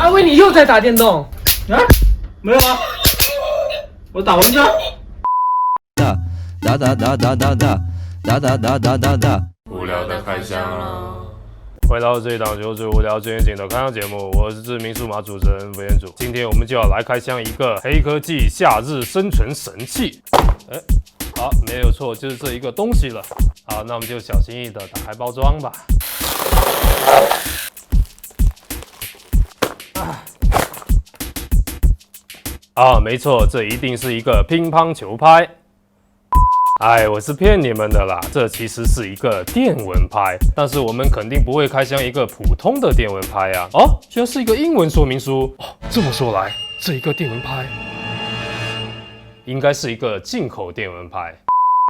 还以为你又在打电动。啊？没有啊，我打王者。无聊的开箱啊！回到这一档就是无聊最严谨的开箱节目，我是知名数码主持人吴彦祖。今天我们就要来开箱一个黑科技夏日生存神器。好，没有错，就是这一个东西了。好，那我们就小心翼翼的打开包装吧。没错，这一定是一个乒乓球拍。我是骗你们的啦，这其实是一个电蚊拍，但是我们肯定不会开箱一个普通的电蚊拍啊。居然是一个英文说明书。这么说来，这一个电蚊拍应该是一个进口电蚊拍。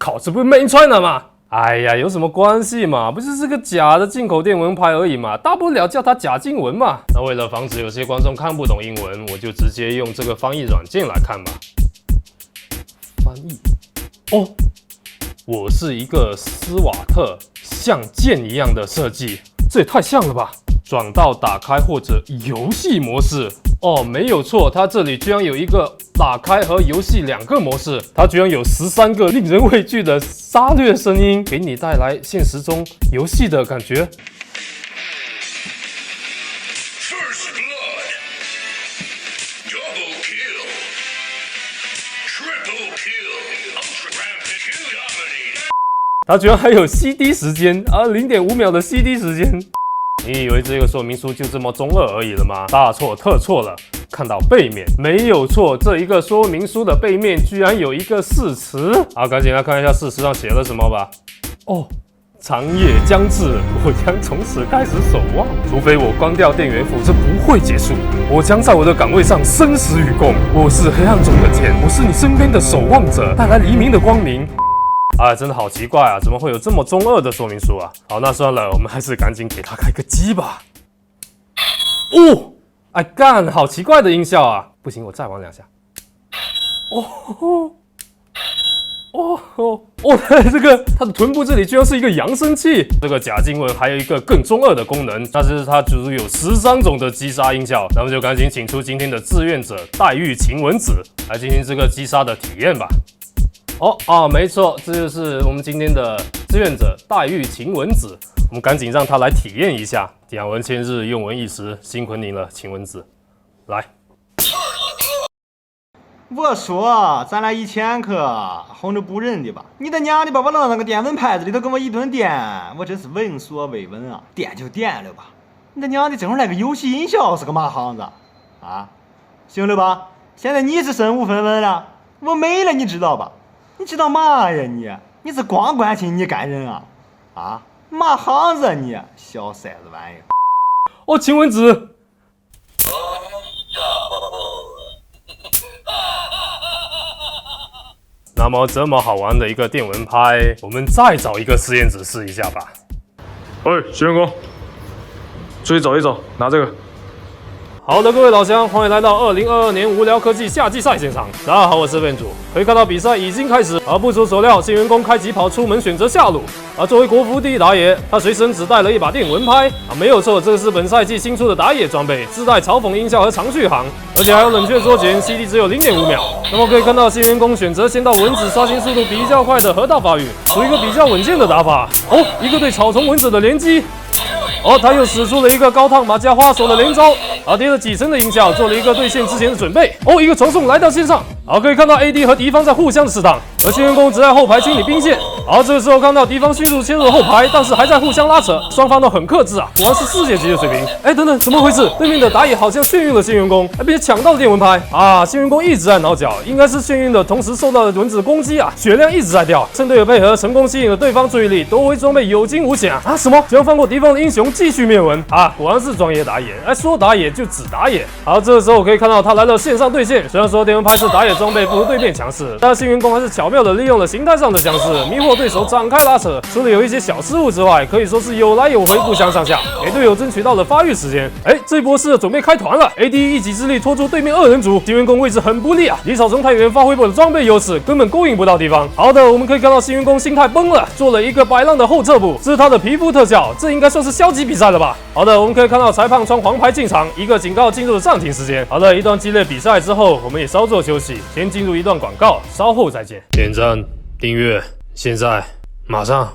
靠，这不是 Made in China 吗？有什么关系嘛？不就是个假的进口电蚊拍而已嘛，大不了叫它假经文嘛。那为了防止有些观众看不懂英文，我就直接用这个翻译软件来看吧。翻译我是一个斯瓦特像剑一样的设计，这也太像了吧！转到打开或者游戏模式。没有错，它这里居然有一个打开和游戏2个模式，它居然有13个令人畏惧的杀掠声音，给你带来现实中游戏的感觉。First blood, double kill, triple kill, ultra rapid kill dominate. 它居然还有 CD 时间0.5秒的 CD 时间。你以为这个说明书就这么中二而已了吗？大错特错了！看到背面没有错，这一个说明书的背面居然有一个誓词。赶紧来看一下誓词上写了什么吧。长夜将至，我将从此开始守望，除非我关掉电源，否则不会结束。我将在我的岗位上生死与共。我是黑暗中的剑，我是你身边的守望者，带来黎明的光明。真的好奇怪啊，怎么会有这么中二的说明书啊？好，那算了，我们还是赶紧给他开个机吧。干，好奇怪的音效啊！不行，我再玩2下。这个它的臀部这里居然是一个扬声器。这个假经文还有一个更中二的功能，那就是它足有13种的击杀音效。那么就赶紧请出今天的志愿者黛玉晴雯子来进行这个击杀的体验吧。没错，这就是我们今天的志愿者黛玉晴雯子。我们赶紧让她来体验一下。养文千日，用文一时，辛苦您了，晴雯子。来，我说咱俩1000克，哄着不认的吧？你他娘的把我扔到那个电蚊拍子里头，跟我一顿电，我真是闻所未闻啊！电就电了吧，你他娘的正好来个游戏音效是个嘛行子啊？行了吧？现在你是身无分文了，我没了，你知道吧？你知道嘛呀你是光关心你干人啊？嘛行子你小崽子玩意儿！晴雯子。那么这么好玩的一个电蚊拍，我们再找一个实验者试一下吧。实验工，出去走一走，拿这个。好的，各位老乡，欢迎来到2022年无聊科技夏季赛现场。大家好，我是Ben主。可以看到比赛已经开始，不出所料，新员工开疾跑出门选择下路。作为国服第一打野，他随身只带了一把电蚊拍。没有错，这个是本赛季新出的打野装备，自带嘲讽音效和长续航，而且还有冷却缩减 ，CD 只有0.5秒。那么可以看到新员工选择先到蚊子刷新速度比较快的河道发育，属于一个比较稳健的打法。一个对草丛蚊子的连击。他又使出了一个高烫马加花手的连招，叠了几层的音效，做了一个对线之前的准备。一个传送来到线上，可以看到 AD 和敌方在互相的试探，而新员工只在后排清理兵线。这个时候看到敌方迅速切入了后排，但是还在互相拉扯，双方都很克制啊，果然是世界级的水平。等等，怎么回事？对面的打野好像眩晕了新员工，并且抢到了电蚊拍新员工一直在挠脚，应该是眩晕的同时受到了蚊子攻击血量一直在掉，趁队友配合成功吸引了对方注意力，夺回装备有惊无险什么？居然放过敌方的英雄继续灭蚊果然是专业打野，说打野就只打野。这个时候可以看到他来了线上对线，虽然说电蚊拍是打野装备不如对面强势，但幸运宫还是巧妙的利用了形态上的相似，迷惑对手展开拉扯。除了有一些小失误之外，可以说是有来有回，不相上下，给队友争取到了发育时间。这一波是准备开团了 ，AD 一己之力拖住对面2人组，幸运宫位置很不利啊，李少成太远发挥不了装备优势，根本勾引不到敌方。好的，我们可以看到幸运宫心态崩了，做了一个摆浪的后撤步，这是他的皮肤特效，这应该算是消极比赛了吧？好的，我们可以看到裁判穿黄牌进场，一个警告进入了暂停时间。好的，一段激烈比赛之后，我们也稍作休息，先进入一段广告，稍后再见。点赞、订阅，现在马上。